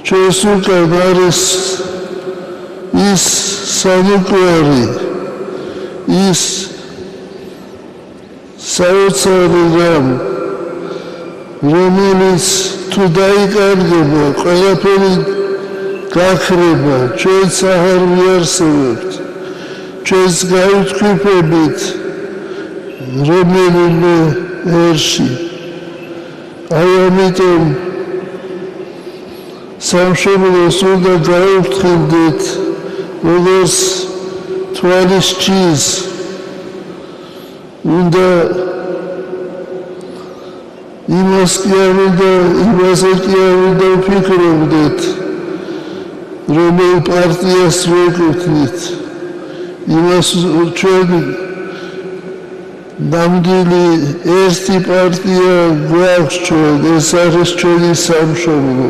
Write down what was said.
ჩვენს უკან არის ის სამოკვარი, ის საოცარი რამ, რომელიც თუ დაიკარგება, ყველაფერი გაქრება, ჩვენც აღარ ვიარსებებთ, ჩვენს გავითქვიფებით რომელიმე ერში. აი ამიტომ სამშობლოს უნდა გაუფრთხილდეთ, როგორც თვალის ჭის, უნდა იმაზე კი არ უნდა ვფიქრობდეთ, რომელ პარტიას ვეკუთვნით. იმას ჩვენ ნამდვილი ერთი პარტია გვაქვს ჩვენ, ეს არის ჩვენი სამშობლო.